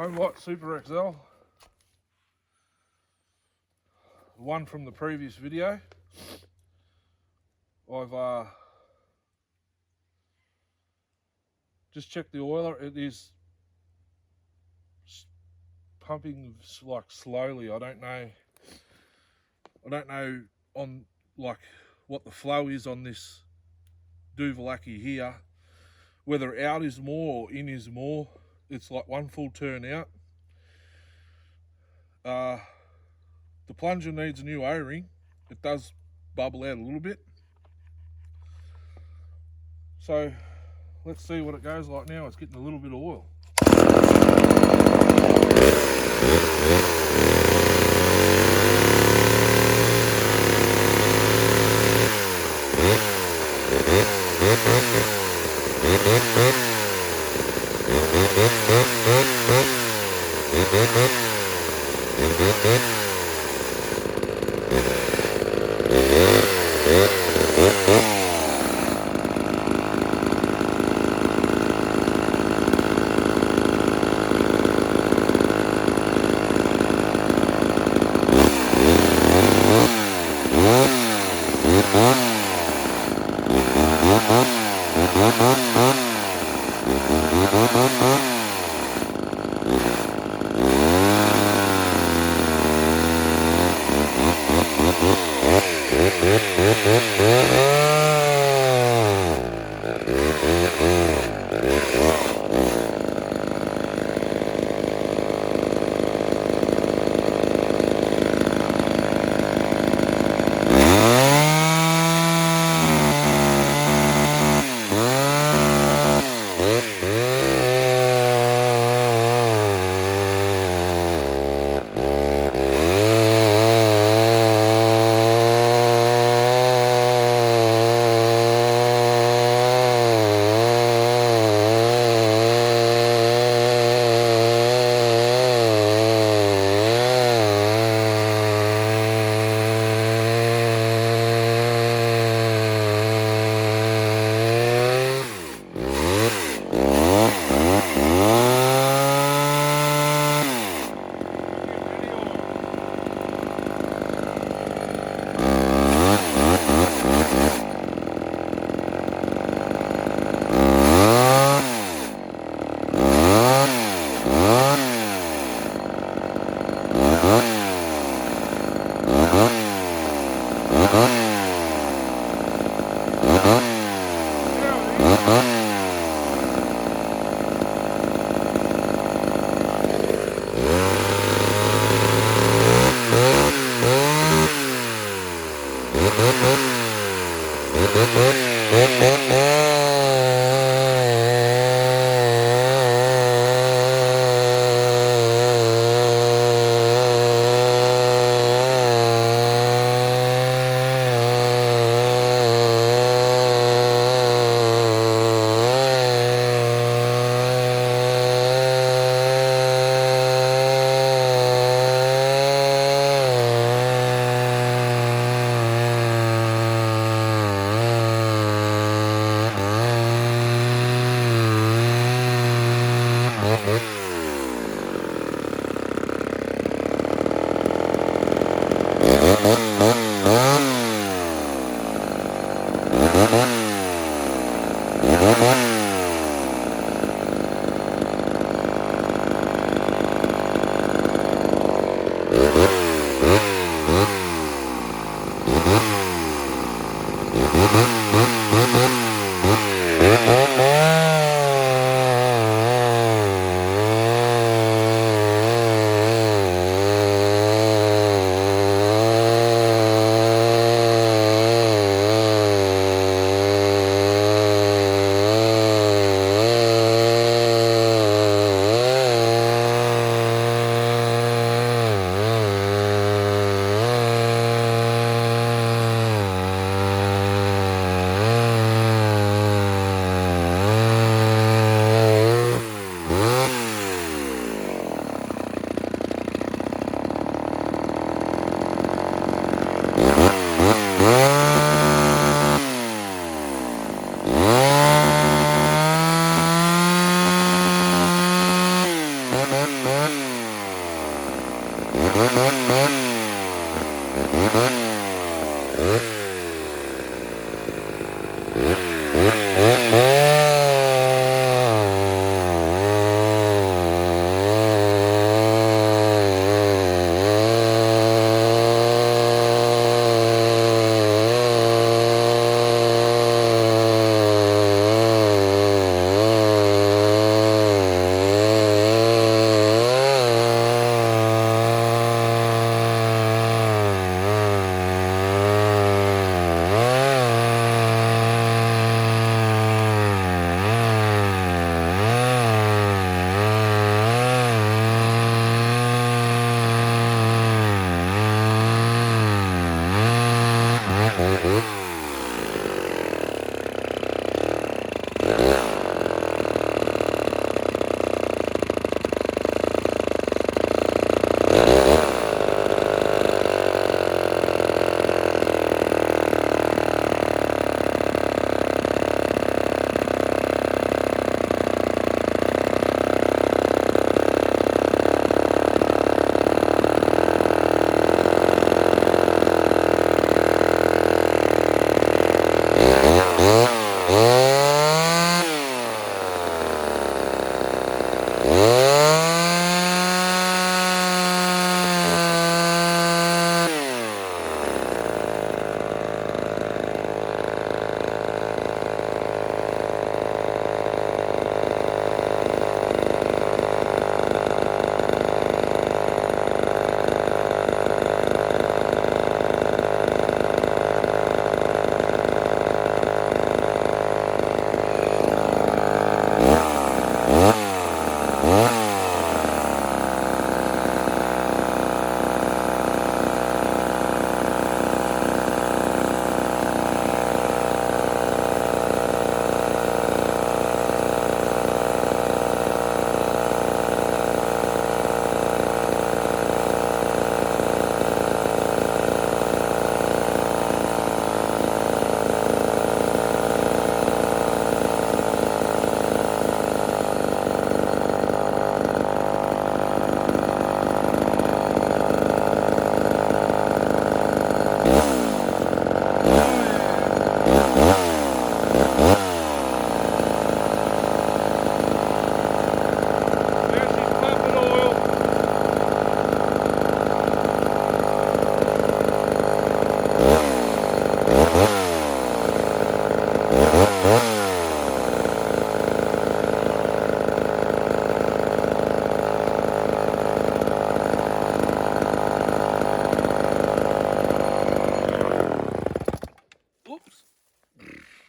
Homelite Super XL, the one from the previous video. I've just checked the oiler. It is pumping like slowly. I don't know on like what the flow is on this Duvalaki here, whether out is more or in is more. It's like one full turn out. The plunger needs a new O-ring. It does bubble out a little bit. So let's see what it goes like now. It's getting a little bit of oil.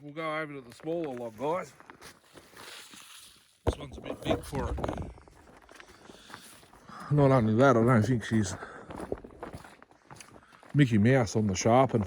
We'll go over to the smaller log, guys. This one's a bit big for it. Not only that, I don't think she's Mickey Mouse on the sharpen.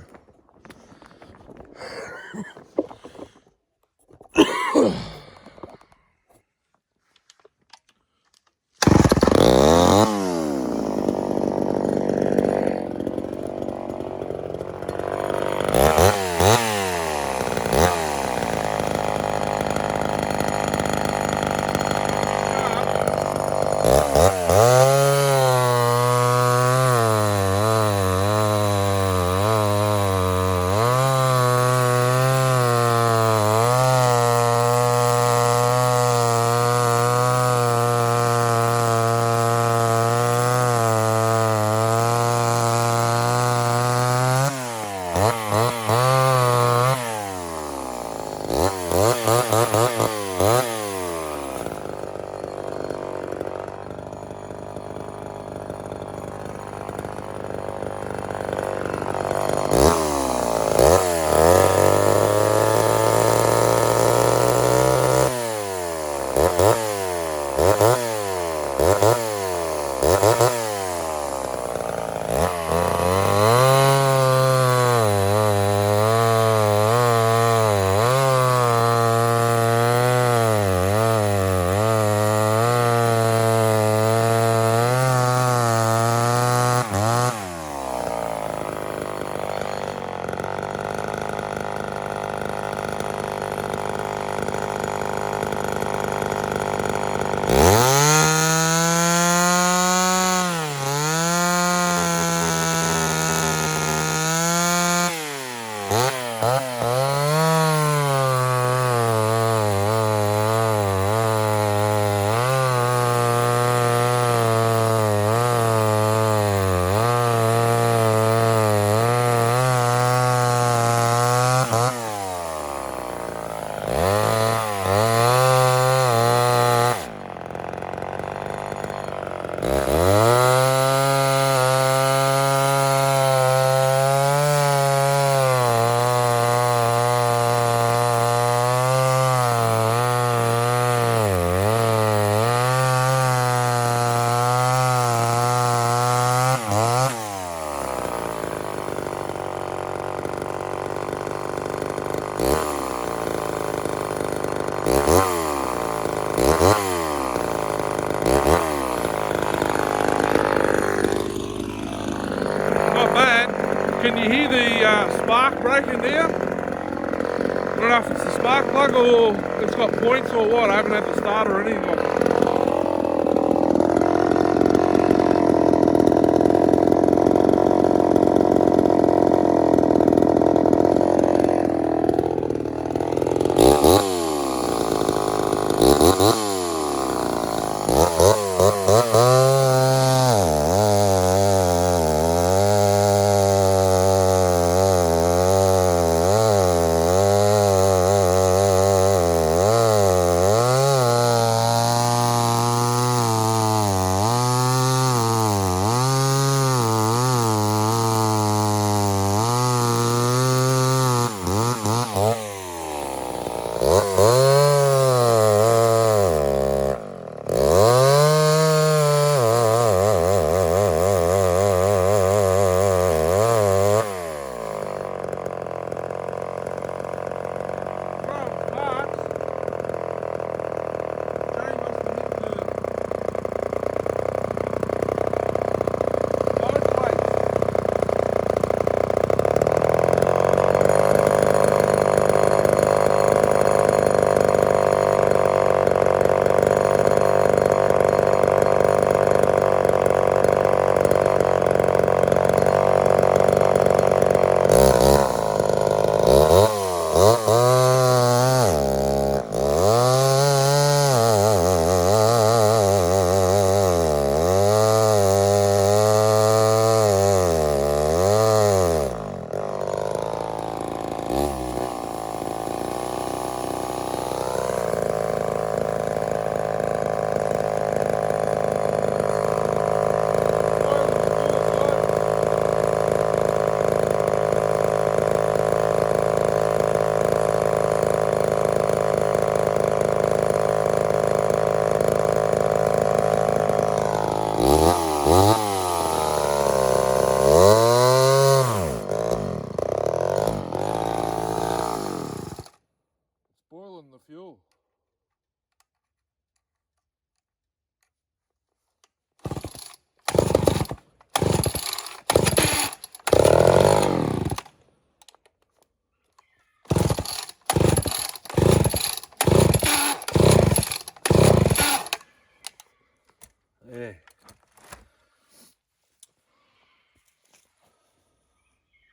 Can you hear the spark breaking down? I don't know if it's the spark plug or it's got points or what. I haven't had the starter or anything off.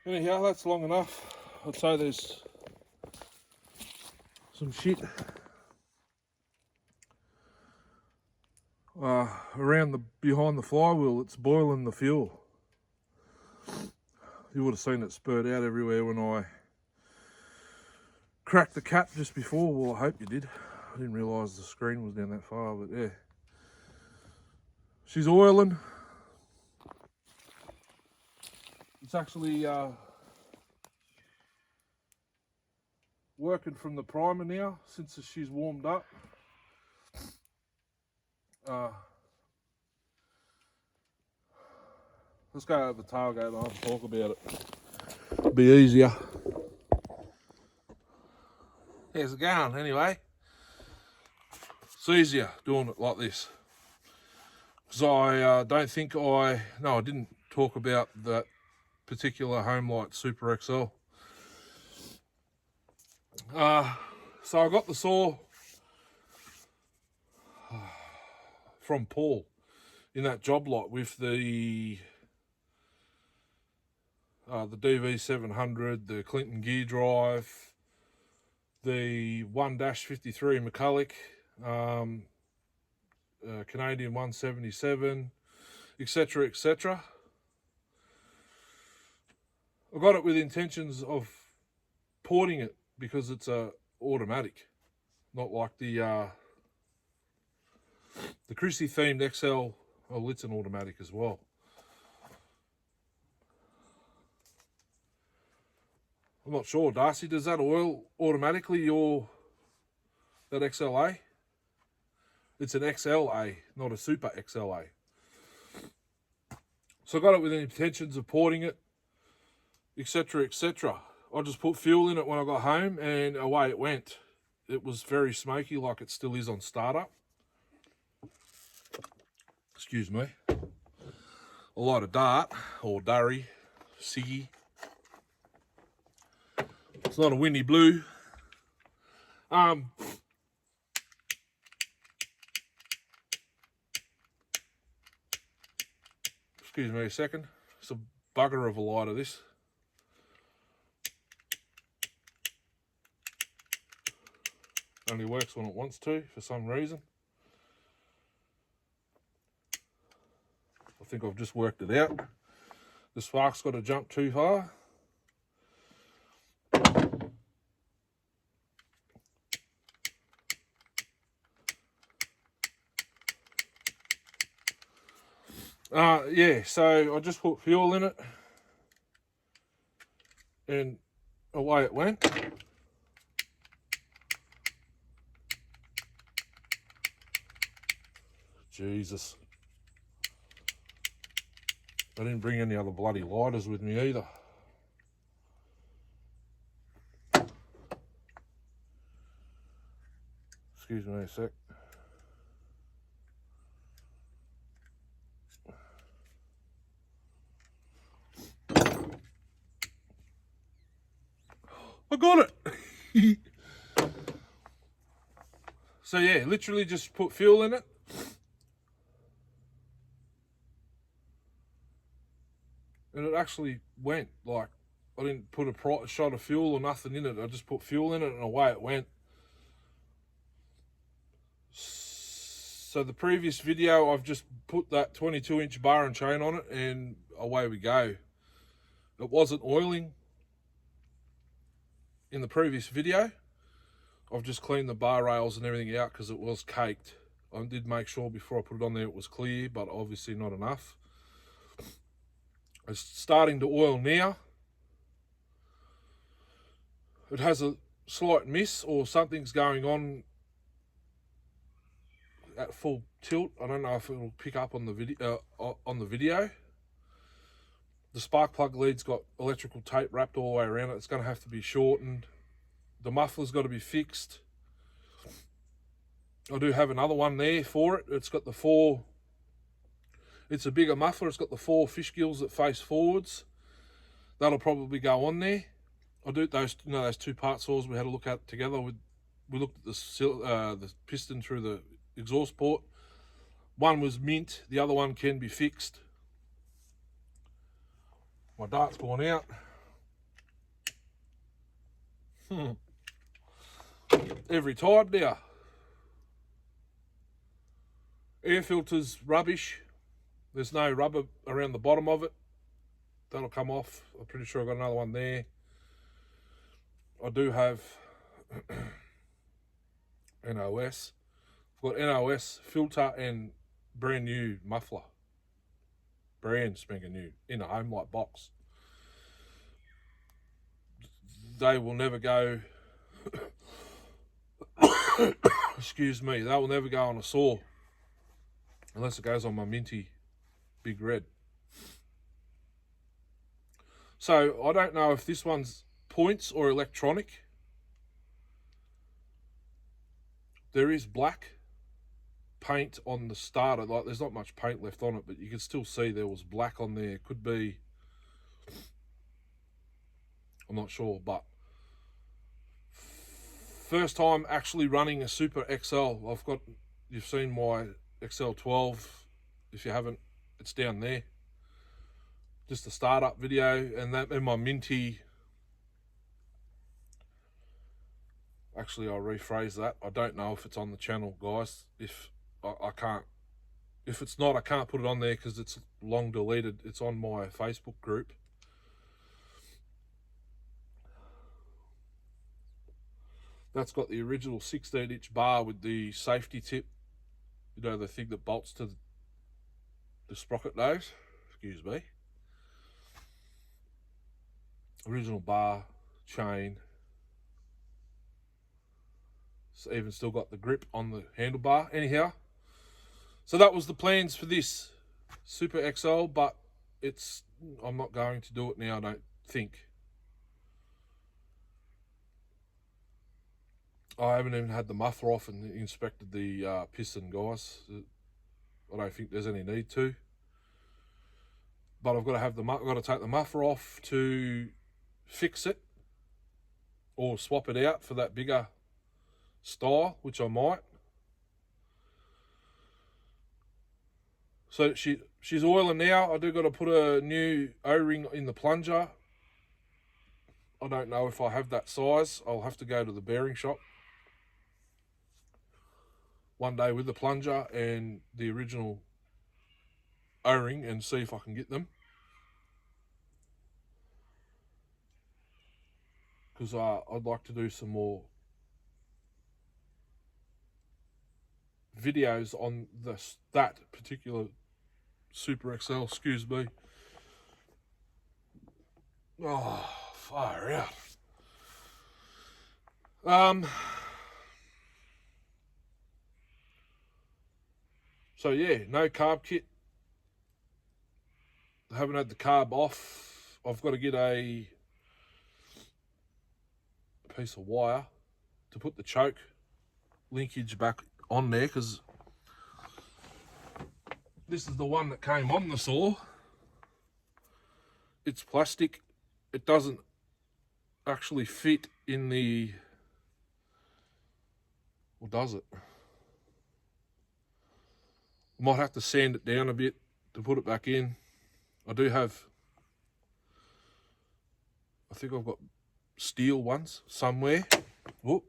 Anyhow, that's long enough. I'd say there's some shit around behind the flywheel. It's boiling the fuel. You would have seen it spurt out everywhere when I cracked the cap just before. Well, I hope you did. I didn't realise the screen was down that far, but yeah. She's oiling. It's actually working from the primer now since she's warmed up. Let's go over the tailgate and I'll talk about it. It'll be easier. How's it going anyway? It's easier doing it like this. Because I don't think I didn't talk about that particular Homelite Super XL. So I got the saw from Paul in that job lot with the DV700, the Clinton gear drive, the 1-53 McCulloch, Canadian 177, etc., etc. I got it with intentions of porting it because it's a automatic, not like the Chrissy themed XL. Well, it's an automatic as well. I'm not sure, Darcy, does that oil automatically that XLA? It's an XLA, not a Super XLA. So I got it with the intentions of porting it, etc., etc. I just put fuel in it when I got home and away it went. It was very smoky like it still is on startup. Excuse me. A lot of dart or durry, ciggy. It's not a windy blue. Excuse me a second. It's a bugger of a lighter, this. Only works when it wants to, for some reason. I think I've just worked it out. The spark's got to jump too far. Yeah, so I just put fuel in it and away it went. Jesus. I didn't bring any other bloody lighters with me either. Excuse me a sec. I got it. So yeah, literally just put fuel in it. And it actually went. Like, I didn't put a shot of fuel or nothing in it. I just put fuel in it and away it went. So the previous video, I've just put that 22-inch bar and chain on it and away we go. It wasn't oiling in the previous video. I've just cleaned the bar rails and everything out because it was caked. I did make sure before I put it on there it was clear, but obviously not enough. It's starting to oil now. It has a slight miss or something's going on at full tilt. I don't know if it'll pick up on the video. The spark plug lead's got electrical tape wrapped all the way around it. It's going to have to be shortened. The muffler's got to be fixed. I do have another one there for it. It's got the four. It's a bigger muffler. It's got the 4 fish gills that face forwards. That'll probably go on there. I do those, those 2 part saws we had a look at together. We looked at the piston through the exhaust port. One was mint. The other one can be fixed. My dart's gone out. Every time now. Air filter's rubbish. There's no rubber around the bottom of it. That'll come off. I'm pretty sure I've got another one there. I do have NOS. I've got NOS filter and brand new muffler. Brand spanking new in a Homelite box. They will never go. Excuse me. They will never go on a saw unless it goes on my minty big red. So I don't know if this one's points or electronic. There is black paint on the starter. Like, there's not much paint left on it, but you can still see there was black on there. Could be, I'm not sure, but first time actually running a Super XL. You've seen my XL12. If you haven't, it's down there. Just a startup video, and that in my minty. Actually, I'll rephrase that. I don't know if it's on the channel, guys. If I can't, if it's not, I can't put it on there because it's long deleted. It's on my Facebook group. That's got the original 16-inch bar with the safety tip. You know, the thing that bolts to the sprocket nose. Excuse me. Original bar, chain. It's even still got the grip on the handlebar. Anyhow, so that was the plans for this Super XL, but I'm not going to do it now, I don't think. I haven't even had the muffler off and inspected the piston, guys. I don't think there's any need to. But I've got to take the muffler off to fix it or swap it out for that bigger style, which I might. So she's oiling now. I do got to put a new O-ring in the plunger. I don't know if I have that size. I'll have to go to the bearing shop one day with the plunger and the original O-ring and see if I can get them. Because I'd like to do some more videos on that particular Super XL. Excuse me. Oh, far out. So yeah, no carb kit. I haven't had the carb off. I've got to get a piece of wire to put the choke linkage back on there, because this is the one that came on the saw. It's plastic. It doesn't actually fit in the, or does it? Might have to sand it down a bit to put it back in. I think I've got steel ones somewhere. Whoop.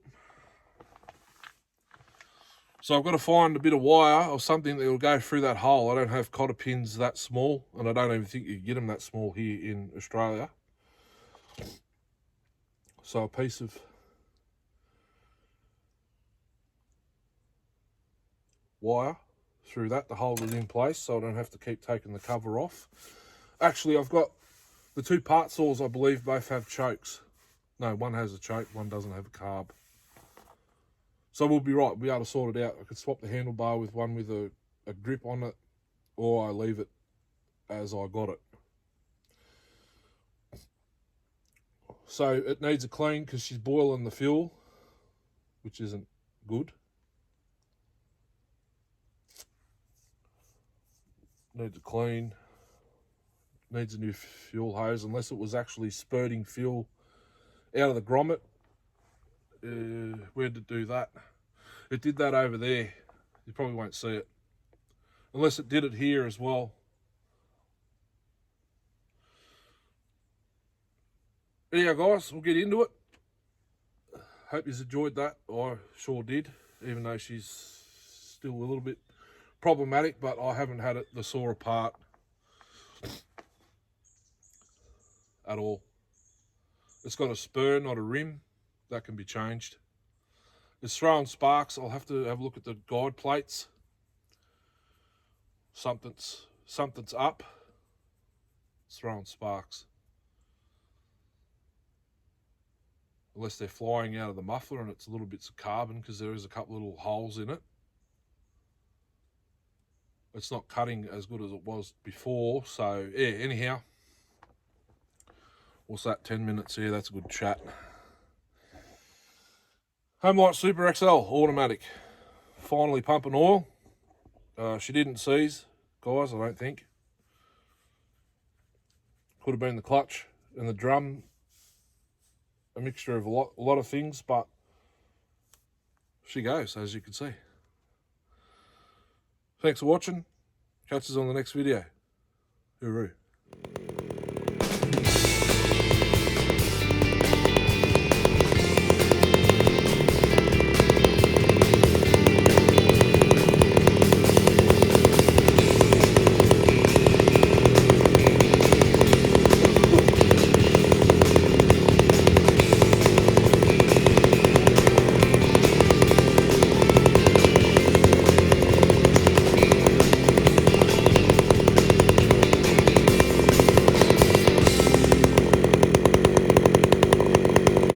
So I've got to find a bit of wire or something that will go through that hole. I don't have cotter pins that small, and I don't even think you can get them that small here in Australia. So a piece of wire through that to hold it in place so I don't have to keep taking the cover off. Actually, I've got the two part saws, I believe, both have chokes. No, one has a choke, one doesn't have a carb. So we'll be right, we'll be able to sort it out. I could swap the handlebar with one with a grip on it, or I leave it as I got it. So it needs a clean because she's boiling the fuel, which isn't good. Needs a clean. Needs a new fuel hose, unless it was actually spurting fuel out of the grommet. Where did it do that? It did that over there. You probably won't see it. Unless it did it here as well. Anyhow, guys, we'll get into it. hope you enjoyed that. I sure did, even though she's still a little bit problematic, but I haven't had the saw apart at all. It's got a spur, not a rim. That can be changed. It's throwing sparks. I'll have to have a look at the guide plates. Something's up. It's throwing sparks. Unless they're flying out of the muffler and it's little bits of carbon, because there is a couple little holes in it. It's not cutting as good as it was before. So yeah, anyhow. What's that, 10 minutes here? That's a good chat. Homelite Super XL automatic. Finally pumping oil. She didn't seize, guys, I don't think. Could have been the clutch and the drum. A mixture of a lot of things, but she goes, as you can see. Thanks for watching. Catch us on the next video. Hooroo.